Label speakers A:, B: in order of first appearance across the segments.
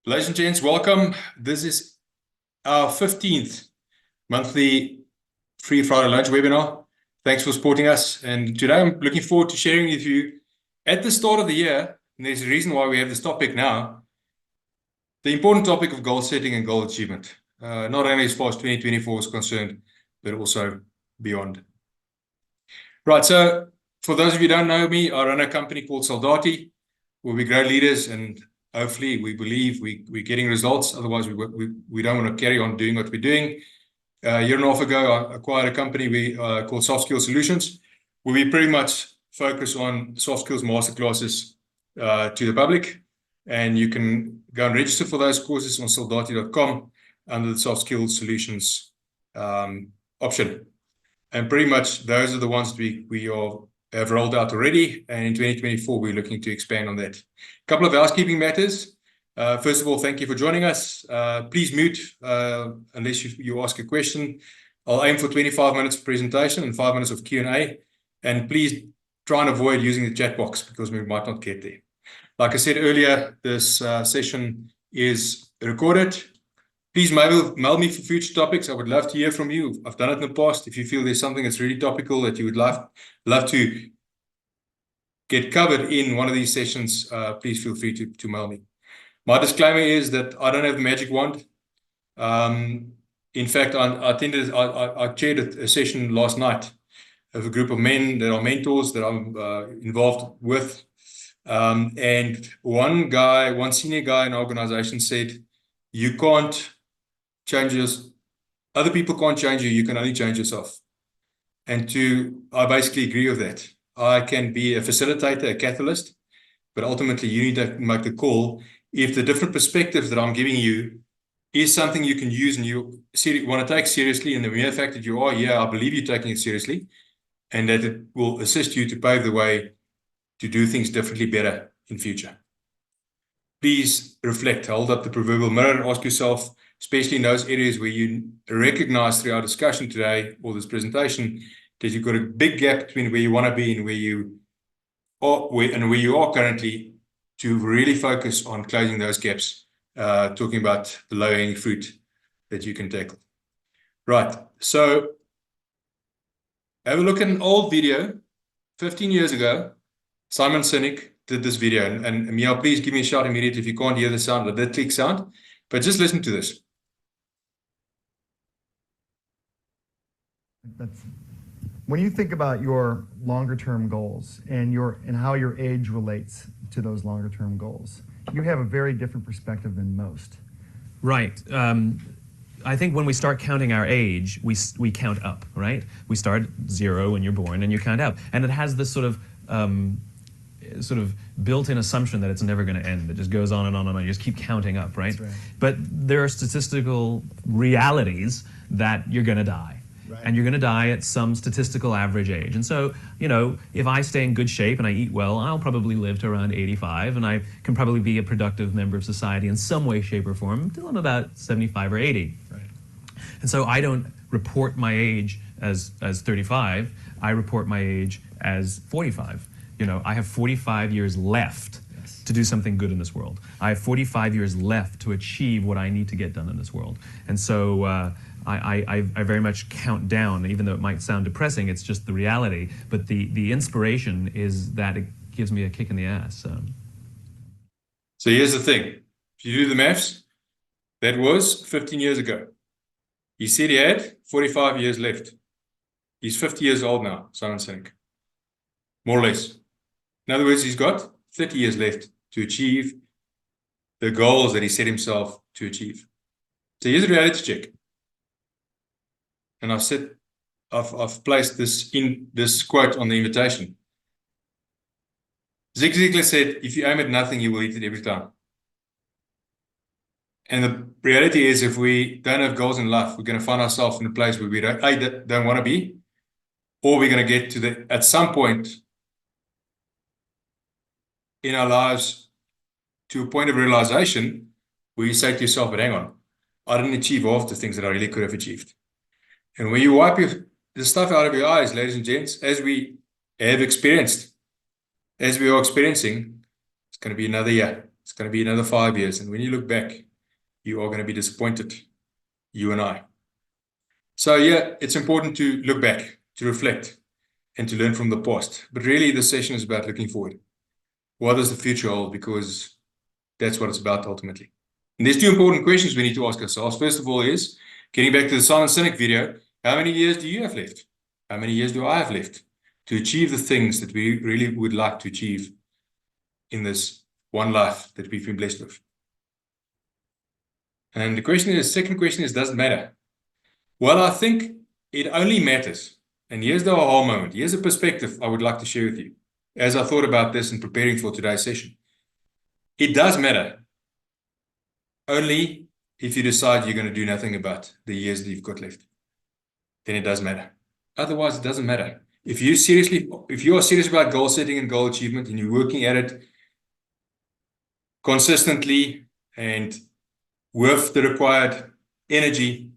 A: Ladies and gents, welcome. This is our 15th monthly Free Friday Lunch webinar. Thanks for supporting us. And today I'm looking forward to sharing with you at the start of the year, and there's a reason why we have this topic now, the important topic of goal setting and goal achievement, not only as far as 2024 is concerned, but also beyond. Right, so for those of you who don't know me, I run a company called Soldati, where we grow leaders, and hopefully we believe we're getting results. Otherwise, we don't want to carry on doing what we're doing. A year and a half ago, I acquired a company called Soft Skills Solutions, where we pretty much focus on soft skills masterclasses to the public. And you can go and register for those courses on soldati.com under the Soft Skills Solutions option. And pretty much those are the ones we have rolled out already. And in 2024, we're looking to expand on that. A couple of housekeeping matters. First of all, thank you for joining us. Please mute unless you ask a question. I'll aim for 25 minutes of presentation and 5 minutes of Q&A. And please try and avoid using the chat box because we might not get there. Like I said earlier, this session is recorded. Please mail me for future topics. I would love to hear from you. I've done it in the past. If you feel there's something that's really topical that you would love to get covered in one of these sessions, please feel free to mail me. My disclaimer is that I don't have the magic wand. In fact, I chaired a session last night of a group of men that are mentors that I'm involved with. And one senior guy in the organization said, you can't change other people can't change you, you can only change yourself. And I basically agree with that. I can be a facilitator, a catalyst, but ultimately you need to make the call. If the different perspectives that I'm giving you is something you can use and you want to take seriously, and the mere fact that you are, I believe you're taking it seriously, and that it will assist you to pave the way to do things differently better in future. Please reflect, hold up the proverbial mirror and ask yourself, especially in those areas where you recognize through our discussion today or this presentation that you've got a big gap between where you want to be and where you are currently, to really focus on closing those gaps, talking about the low-hanging fruit that you can tackle. Right, so have a look at an old video, 15 years ago. Simon Sinek did this video, and Mia, please give me a shout immediately if you can't hear the sound, or that click sound, but just listen to this.
B: When you think about your longer-term goals and how your age relates to those longer-term goals, you have a very different perspective than most.
C: Right. I think when we start counting our age, we count up, right? We start 0 when you're born and you count up. And it has this sort of built-in assumption that it's never going to end. It just goes on and on and on. You just keep counting up, right? That's right. But there are statistical realities that you're going to die. Right. And you're going to die at some statistical average age. And so, if I stay in good shape and I eat well, I'll probably live to around 85, and I can probably be a productive member of society in some way, shape, or form until I'm about 75 or 80. Right. And so I don't report my age as 35. I report my age as 45. I have 45 years left to do something good in this world. I have 45 years left to achieve what I need to get done in this world. And so I very much count down, even though it might sound depressing, it's just the reality. But the inspiration is that it gives me a kick in the ass.
A: So here's the thing. If you do the maths, that was 15 years ago. He said he had 45 years left. He's 50 years old now, Simon Sinek. More or less. In other words, he's got 30 years left to achieve the goals that he set himself to achieve. So here's a reality check. And I've placed this quote on the invitation. Zig Ziglar said, if you aim at nothing, you will eat it every time. And the reality is, if we don't have goals in life, we're going to find ourselves in a place where we don't want to be, or we're going to get at some point in our lives to a point of realization where you say to yourself, but hang on, I didn't achieve half the things that I really could have achieved. And when you wipe the stuff out of your eyes, ladies and gents, as we are experiencing, it's going to be another year. It's going to be another 5 years. And when you look back, you are going to be disappointed, you and I. So yeah, it's important to look back, to reflect, and to learn from the past. But really, this session is about looking forward. What does the future hold? Because that's what it's about ultimately. And there's 2 important questions we need to ask ourselves. First of all is, getting back to the Simon Sinek video, how many years do you have left? How many years do I have left to achieve the things that we really would like to achieve in this one life that we've been blessed with? And the second question is, does it matter? Well, I think it only matters. And here's the aha moment. Here's a perspective I would like to share with you as I thought about this and preparing for today's session. It does matter only if you decide you're going to do nothing about the years that you've got left. Then it does matter. Otherwise, it doesn't matter. If you are serious about goal setting and goal achievement, and you're working at it consistently and with the required energy,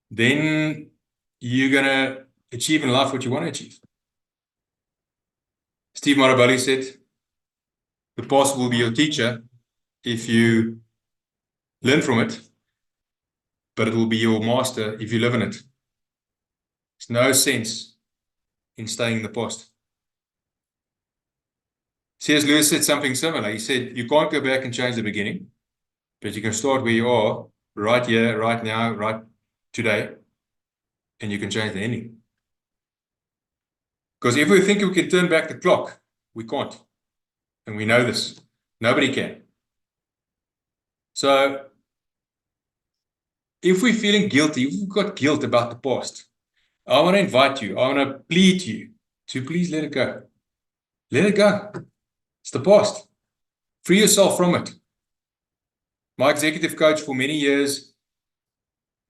A: then you're going to achieve in life what you want to achieve. Steve Maraboli said, the past will be your teacher if you learn from it, but it will be your master if you live in it. There's no sense in staying in the past. C.S. Lewis said something similar. He said, you can't go back and change the beginning, but you can start where you are, right here, right now, right today, and you can change the ending. Because if we think we can turn back the clock, we can't. And we know this. Nobody can. So, if we're feeling guilty, if we've got guilt about the past, I want to invite you, I want to plead to you to please let it go. Let it go. It's the past. Free yourself from it. My executive coach for many years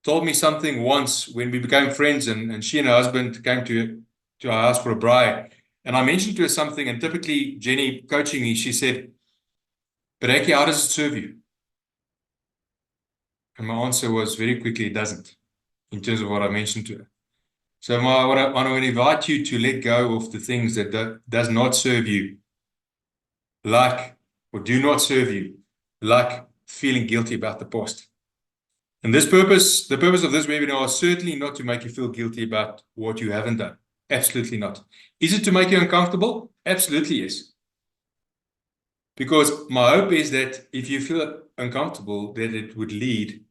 A: told me something once when we became friends, and she and her husband came to our house for a braai. And I mentioned to her something, and typically Jenny coaching me, she said, but Hekkie, how does it serve you? And my answer was very quickly, it doesn't, in terms of what I mentioned to her. So I want to invite you to let go of the things that does not serve you, like, or do not serve you, like feeling guilty about the past. And the purpose of this webinar is certainly not to make you feel guilty about what you haven't done. Absolutely not. Is it to make you uncomfortable? Absolutely yes. Because my hope is that if you feel uncomfortable, that it would lead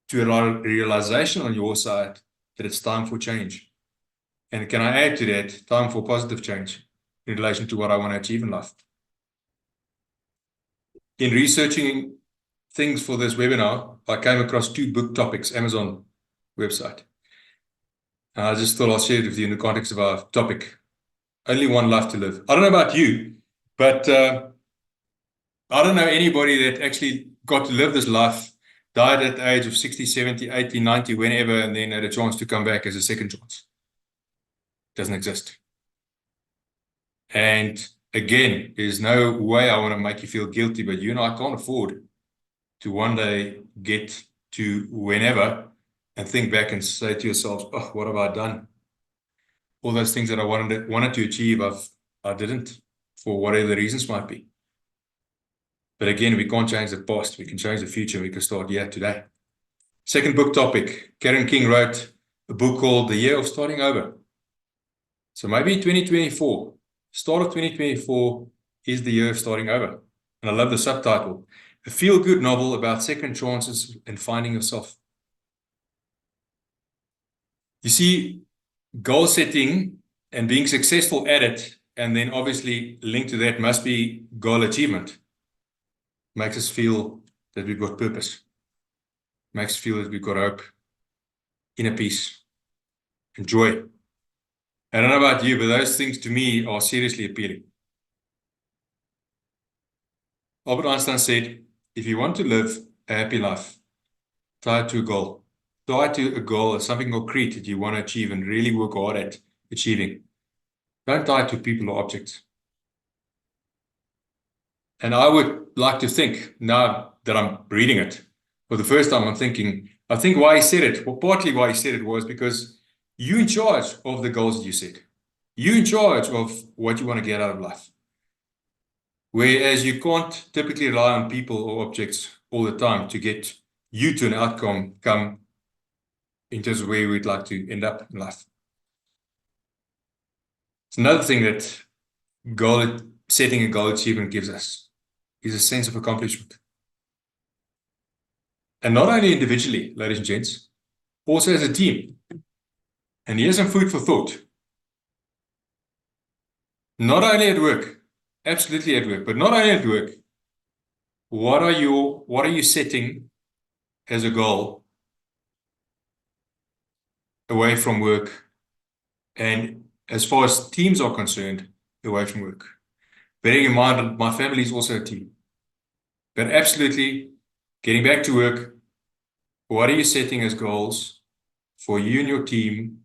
A: to a realization on your side that it's time for change. And can I add to that, time for positive change in relation to what I want to achieve in life. In researching things for this webinar, I came across 2 book topics, Amazon website. And I just thought I'll share it with you in the context of our topic. Only one life to live. I don't know about you, but I don't know anybody that actually got to live this life, died at the age of 60, 70, 80, 90, whenever, and then had a chance to come back as a second chance. Doesn't exist. And again, there's no way I want to make you feel guilty, but you and I can't afford to one day get to whenever and think back and say to yourselves, oh, what have I done? All those things that I wanted to achieve, I didn't, for whatever the reasons might be. But again, we can't change the past. We can change the future. We can start here today. Second book topic. Karen King wrote a book called The Year of Starting Over. So maybe 2024, start of 2024 is the year of starting over. And I love the subtitle. A feel-good novel about second chances and finding yourself. You see, goal setting and being successful at it, and then obviously linked to that must be goal achievement. Makes us feel that we've got purpose. Makes us feel that we've got hope, inner peace, and joy. I don't know about you, but those things to me are seriously appealing. Albert Einstein said, if you want to live a happy life, tie it to a goal. Tie it to a goal as something concrete that you want to achieve and really work hard at achieving. Don't tie it to people or objects. And I would like to think, now that I'm reading it, for the first time I'm thinking, I think why he said it, well, partly why he said it was because you're in charge of the goals that you set. You're in charge of what you want to get out of life. Whereas you can't typically rely on people or objects all the time to get you to an outcome come in terms of where we'd like to end up in life. It's another thing that goal setting and goal achievement gives us is a sense of accomplishment. And not only individually, ladies and gents, also as a team. And here's some food for thought. Not only at work, absolutely at work, but not only at work. What are you setting as a goal away from work? And as far as teams are concerned, away from work. Bearing in mind that my family is also a team. But absolutely, getting back to work, what are you setting as goals for you and your team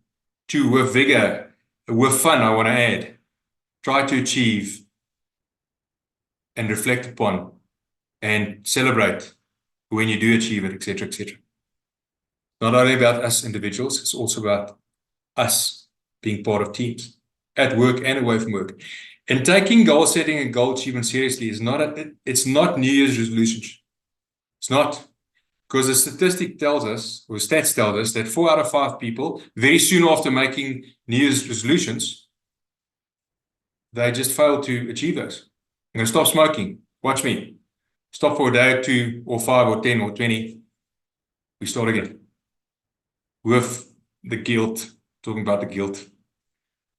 A: to, with vigor, with fun, I want to add, try to achieve and reflect upon and celebrate when you do achieve it, etc., etc. Not only about us individuals, it's also about us being part of teams at work and away from work. And taking goal setting and goal achievement seriously is it's not New Year's resolutions. It's not. Because the statistic tells us, or stats tell us, that 4 out of 5 people, very soon after making New Year's resolutions, they just fail to achieve those. I'm going to stop smoking. Watch me. Stop for a day or 2 or 5 or 10 or 20. We start again. With the guilt, talking about the guilt,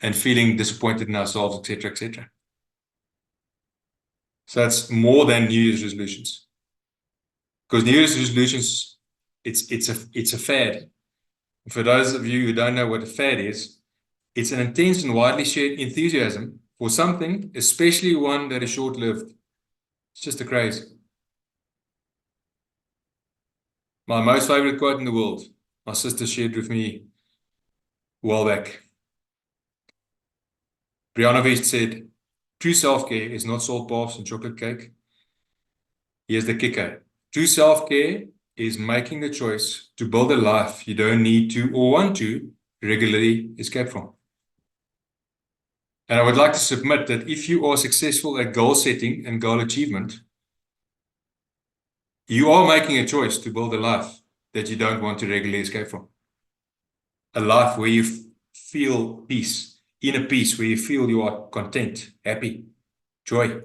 A: and feeling disappointed in ourselves, etc., etc. So that's more than New Year's resolutions. Because New Year's resolutions, it's a fad. For those of you who don't know what a fad is, it's an intense and widely shared enthusiasm for something, especially one that is short-lived. It's just a craze. My most favorite quote in the world, my sister shared with me a while back. Brianna West said, "True self-care is not salt baths and chocolate cake." Here's the kicker. True self-care is making the choice to build a life you don't need to or want to regularly escape from. And I would like to submit that if you are successful at goal setting and goal achievement, you are making a choice to build a life that you don't want to regularly escape from. A life where you feel peace, inner peace, where you feel you are content, happy, joy.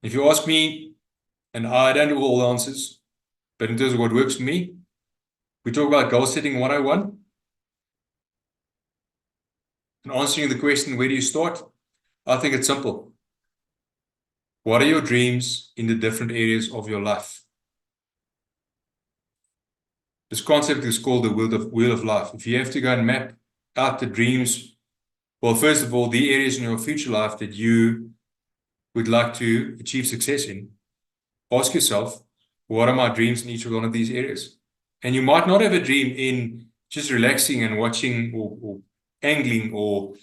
A: If you ask me, and I don't know all the answers, but in terms of what works for me, we talk about goal setting 101. And answering the question, where do you start? I think it's simple. What are your dreams in the different areas of your life? This concept is called the wheel of life. If you have to go and map out the dreams, well, first of all, the areas in your future life that you would like to achieve success in, ask yourself, what are my dreams in each one of these areas? And you might not have a dream in just relaxing and watching or angling or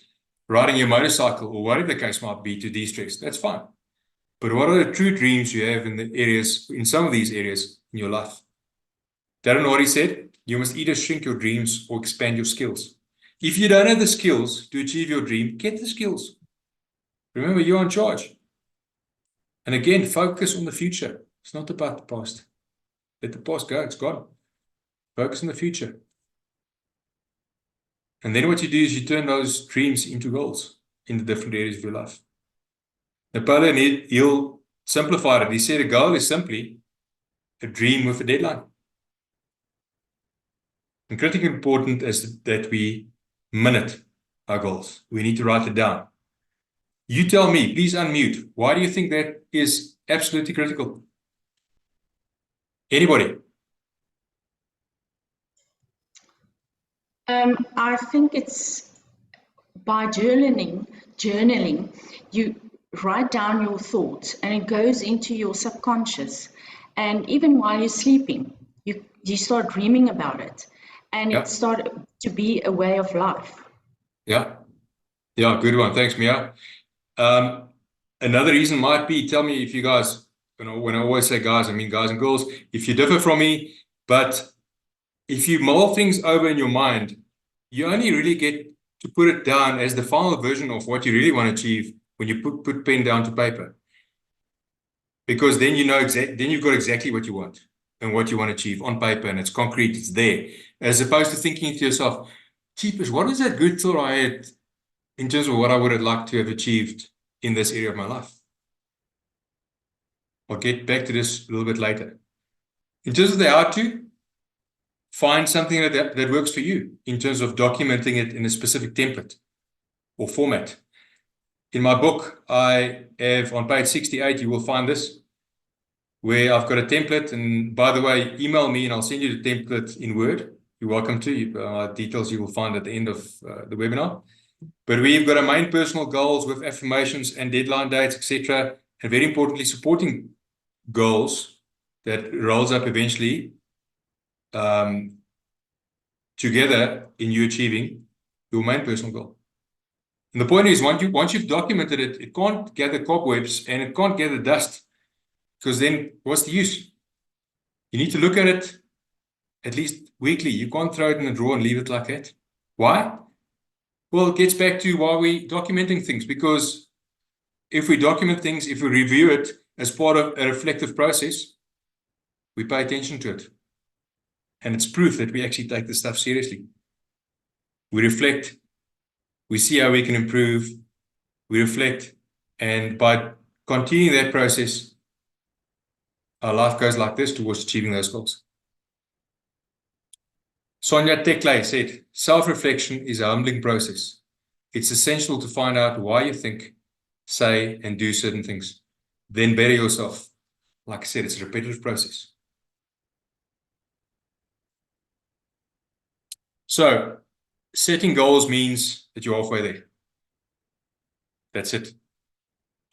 A: riding your motorcycle or whatever the case might be to de-stress. That's fine. But what are the true dreams you have in the areas, in some of these areas in your life? Darren already said, you must either shrink your dreams or expand your skills. If you don't have the skills to achieve your dream, get the skills. Remember, you're in charge. And again, focus on the future. It's not about the past. Let the past go. It's gone. Focus on the future. And then what you do is you turn those dreams into goals in the different areas of your life. Napoleon Hill simplified it. He said a goal is simply a dream with a deadline. And critically important is that we minute our goals. We need to write it down. You tell me, please unmute. Why do you think that is absolutely critical? Anybody?
D: I think it's by journaling, you write down your thoughts and it goes into your subconscious. And even while you're sleeping, you start dreaming about it. And it started to be a way of life.
A: Yeah, good one. Thanks, Mia. Another reason might be, tell me if you guys, when I always say guys, I mean guys and girls, if you differ from me, but if you mull things over in your mind, you only really get to put it down as the final version of what you really want to achieve when you put pen down to paper. Because then you know then you've got exactly what you want and what you want to achieve on paper, and it's concrete, it's there. As opposed to thinking to yourself, cheapers, what is that good thought I had in terms of what I would have liked to have achieved in this area of my life? I'll get back to this a little bit later. In terms of the how to, find something that works for you in terms of documenting it in a specific template or format. In my book, I have on page 68, you will find this, where I've got a template. And by the way, email me and I'll send you the template in Word. You're welcome to. Details you will find at the end of the webinar. But we've got our main personal goals with affirmations and deadline dates, etc. And very importantly, supporting goals that rolls up eventually together in you achieving your main personal goal. And the point is, once you've documented it, it can't gather cobwebs and it can't gather dust, because then what's the use? You need to look at it at least weekly. You can't throw it in a drawer and leave it like that. Why? Well, it gets back to why we're documenting things, because if we document things, if we review it as part of a reflective process, we pay attention to it. And it's proof that we actually take this stuff seriously. We reflect, we see how we can improve, we reflect, and by continuing that process, our life goes like this towards achieving those goals. Sonia Tekle said, self-reflection is a humbling process. It's essential to find out why you think, say, and do certain things. Then better yourself. Like I said, it's a repetitive process. So, setting goals means that you're halfway there. That's it.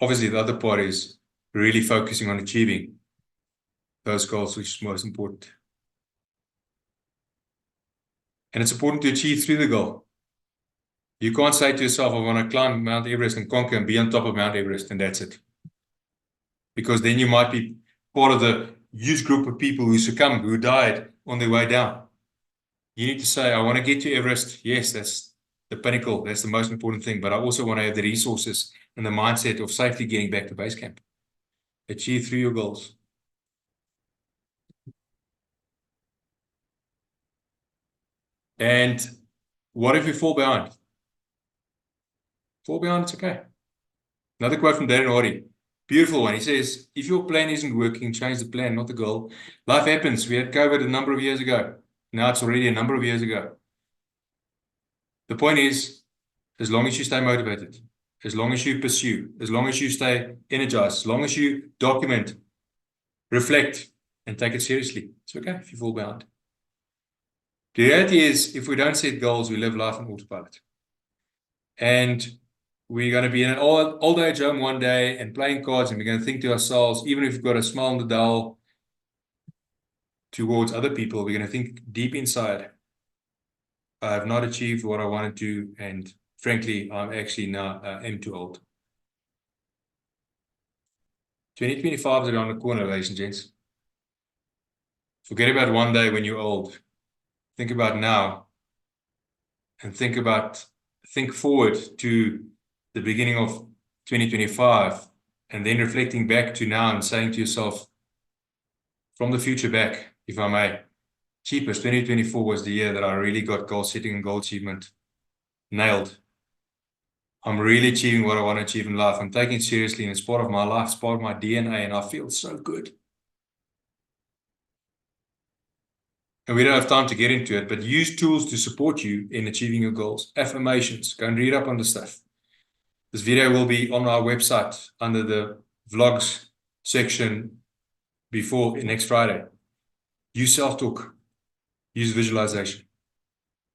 A: Obviously, the other part is really focusing on achieving those goals, which is most important. And it's important to achieve through the goal. You can't say to yourself, I want to climb Mount Everest and conquer and be on top of Mount Everest, and that's it. Because then you might be part of the huge group of people who succumbed, who died on their way down. You need to say, I want to get to Everest. Yes, that's the pinnacle. That's the most important thing. But I also want to have the resources and the mindset of safely getting back to base camp. Achieve through your goals. And what if you fall behind? Fall behind, it's okay. Another quote from Darren Hardy. Beautiful one. He says, if your plan isn't working, change the plan, not the goal. Life happens. We had COVID a number of years ago. Now it's already a number of years ago. The point is, as long as you stay motivated, as long as you pursue, as long as you stay energized, as long as you document, reflect, and take it seriously, it's okay if you fall behind. The reality is, if we don't set goals, we live life on autopilot. And we're going to be in an old age home one day and playing cards, and we're going to think to ourselves, even if we've got a smile on the dial towards other people, we're going to think deep inside, I have not achieved what I wanted to, and frankly, I'm actually now am too old. 2025 is around the corner, ladies and gents. Forget about one day when you're old. Think about now, and think forward to the beginning of 2025, and then reflecting back to now and saying to yourself, from the future back, if I may, cheapest 2024 was the year that I really got goal setting and goal achievement nailed. I'm really achieving what I want to achieve in life. I'm taking it seriously, and it's part of my life, it's part of my DNA, and I feel so good. And we don't have time to get into it, but use tools to support you in achieving your goals. Affirmations. Go and read up on the stuff. This video will be on our website under the vlogs section before next Friday. Use self-talk. Use visualization.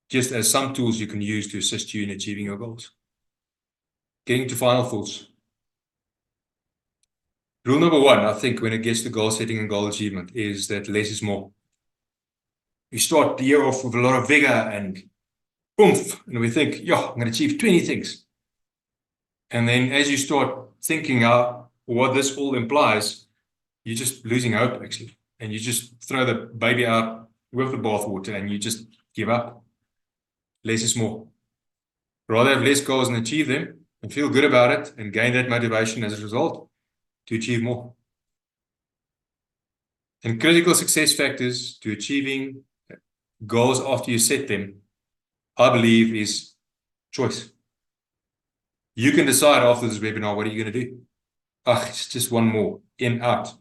A: Just as some tools you can use to assist you in achieving your goals. Getting to final thoughts. Rule number one, I think, when it gets to goal setting and goal achievement, is that less is more. We start the year off with a lot of vigor and oomph, and we think, yeah, I'm going to achieve 20 things. And then as you start thinking out what this all implies, you're just losing hope, actually. And you just throw the baby out with the bathwater and you just give up. Less is more. Rather have less goals and achieve them and feel good about it and gain that motivation as a result to achieve more. And critical success factors to achieving goals after you set them, I believe, is choice. You can decide after this webinar, what are you going to do? It's just one more, in, out.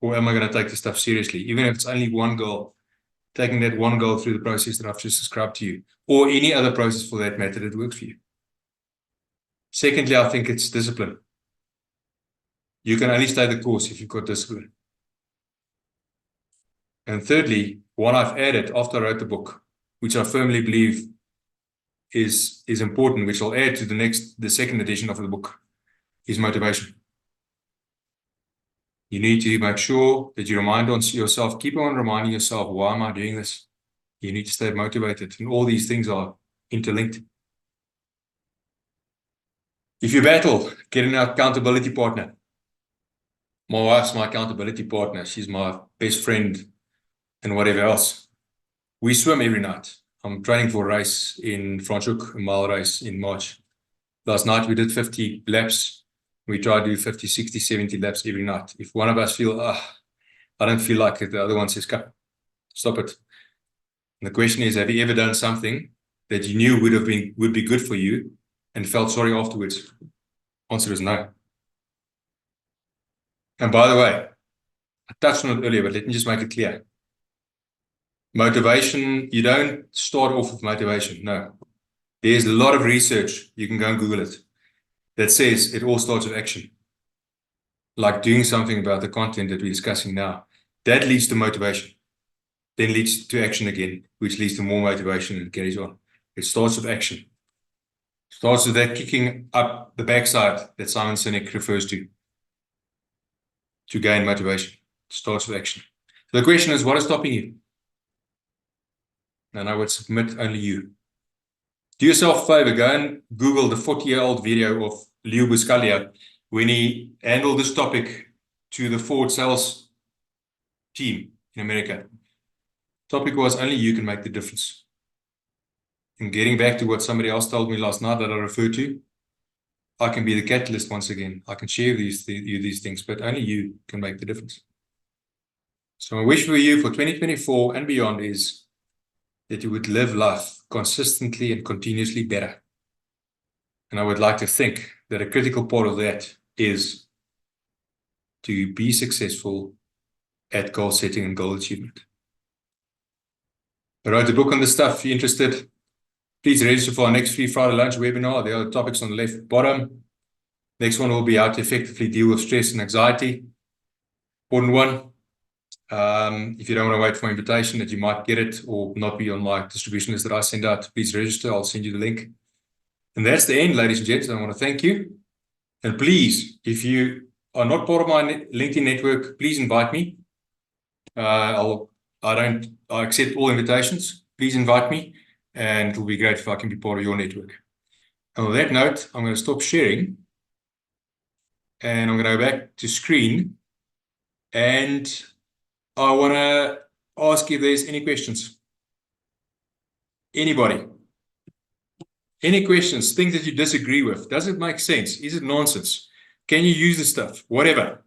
A: Or am I going to take this stuff seriously? Even if it's only one goal, taking that one goal through the process that I've just described to you, or any other process for that matter that works for you. Secondly, I think it's discipline. You can only stay the course if you've got discipline. And thirdly, one I've added after I wrote the book, which I firmly believe is important, which I'll add to the second edition of the book, is motivation. You need to make sure that you remind yourself, keep on reminding yourself, why am I doing this? You need to stay motivated. And all these things are interlinked. If you battle, get an accountability partner. My wife's my accountability partner. She's my best friend and whatever else. We swim every night. I'm training for a race in Franschhoek, a mile race in March. Last night we did 50 laps. We try to do 50, 60, 70 laps every night. If one of us feel, I don't feel like it, the other one says, come, stop it. And the question is, have you ever done something that you knew would be good for you and felt sorry afterwards? Answer is no. And by the way, I touched on it earlier, but let me just make it clear. Motivation, you don't start off with motivation. No. There's a lot of research, you can go and Google it, that says it all starts with action. Like doing something about the content that we're discussing now. That leads to motivation. Then leads to action again, which leads to more motivation and carries on. It starts with action. It starts with that kicking up the backside that Simon Sinek refers to gain motivation. It starts with action. So the question is, what is stopping you? And I would submit only you. Do yourself a favor, go and Google the 40-year-old video of Leo Buscaglia when he handled this topic to the Ford sales team in America. Topic was, only you can make the difference. And getting back to what somebody else told me last night that I referred to, I can be the catalyst once again. I can share these things, but only you can make the difference. So my wish for you for 2024 and beyond is that you would live life consistently and continuously better. And I would like to think that a critical part of that is to be successful at goal setting and goal achievement. I wrote a book on this stuff. If you're interested, please register for our next free Friday lunch webinar. There are topics on the left bottom. Next one will be how to effectively deal with stress and anxiety. Important one. If you don't want to wait for my invitation that you might get it or not be on my distribution list that I send out, please register. I'll send you the link. And that's the end, ladies and gents. I want to thank you. And please, if you are not part of my LinkedIn network, please invite me. I accept all invitations. Please invite me, and it will be great if I can be part of your network. And on that note, I'm going to stop sharing, and I'm going to go back to screen, and I want to ask if there's any questions. Anybody? Any questions? Things that you disagree with? Does it make sense? Is it nonsense? Can you use this stuff? Whatever.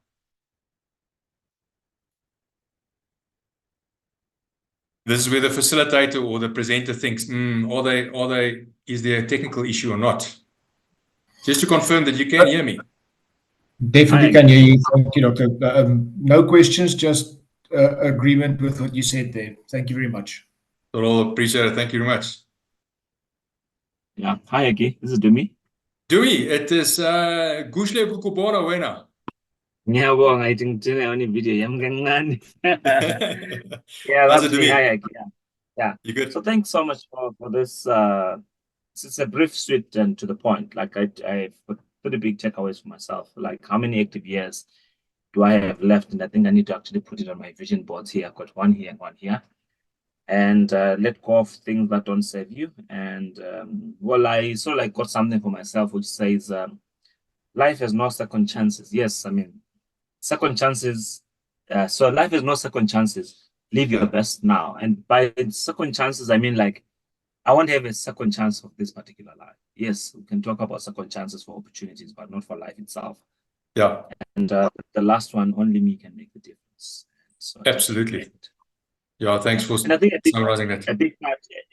A: This is where the facilitator or the presenter thinks, is there a technical issue or not? Just to confirm that you can hear me.
E: Definitely can hear you. Thank you, Doctor. No questions, just agreement with what you said there. Thank you very much.
A: Well, appreciate it. Thank you very much.
F: Yeah. Hi, Hekkie. This is Dumi.
A: Dumi, it is Gushle Bukubona Wena.
F: Ngiyabonga ngithi ngithina yona ivideo yami kancane. Yeah,
A: How's
F: that's
A: it,
F: me.
A: Dumi?
F: Hi, Hekkie. Yeah.
A: You good?
F: So thanks so much for this. It's a brief, sweet, and to the point. Like I've got pretty big takeaways for myself. Like how many active years do I have left? And I think I need to actually put it on my vision boards here. I've got one here and one here. And let go of things that don't serve you. And I sort of like got something for myself which says life has no second chances. Yes, I mean second chances. So life has no second chances. Live your best now. And by second chances, I mean like I won't have a second chance of this particular life. yes, we can talk about second chances for opportunities, but not for life itself.
A: Yeah,
F: And the last one, only me can make the difference. So I just
A: absolutely.
F: repeat it.
A: Yeah, thanks for
F: And I think
A: summarizing that.
F: a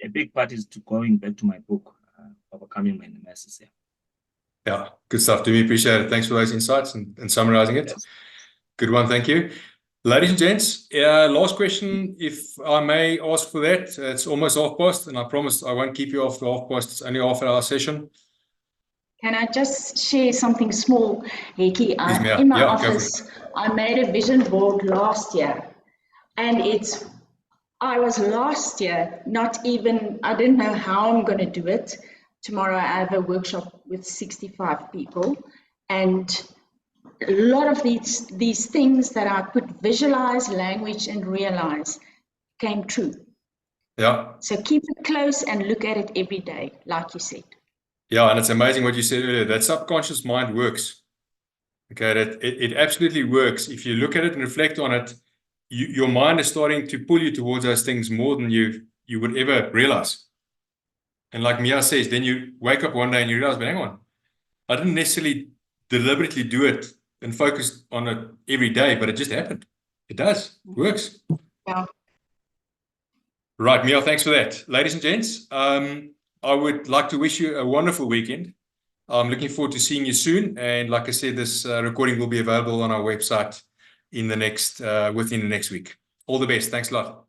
F: big part is to going back to my book, Overcoming My Nemesis. Yeah.
A: Yeah, good stuff. Do we appreciate it. Thanks for those insights and summarizing it.
F: Yes.
A: Good one, thank you. Ladies and gents, last question, if I may ask for that. It's almost half past, and I promise I won't keep you after half past. It's only half an hour session.
D: Can I just share something small, Hekkie?
A: Please, Mia.
D: In my
A: Yeah, go for
D: office, I made a vision board last year, and I was last year, I didn't know how I'm going to do it. Tomorrow I have a workshop with 65 people, and a lot of these things that I could visualize, language, and realize came true.
A: Yeah.
D: So keep it close and look at it every day, like you said.
A: Yeah, and it's amazing what you said earlier. That subconscious mind works. Okay, it absolutely works. If you look at it and reflect on it, your mind is starting to pull you towards those things more than you would ever realize. And like Mia says, then you wake up one day and you realize, but hang on, I didn't necessarily deliberately do it and focus on it every day, but it just happened. It does. It works.
D: Yeah.
A: Right, Mia, thanks for that. Ladies and gents, I would like to wish you a wonderful weekend. I'm looking forward to seeing you soon. And like I said, this recording will be available on our website within the next week. All the best. Thanks a lot.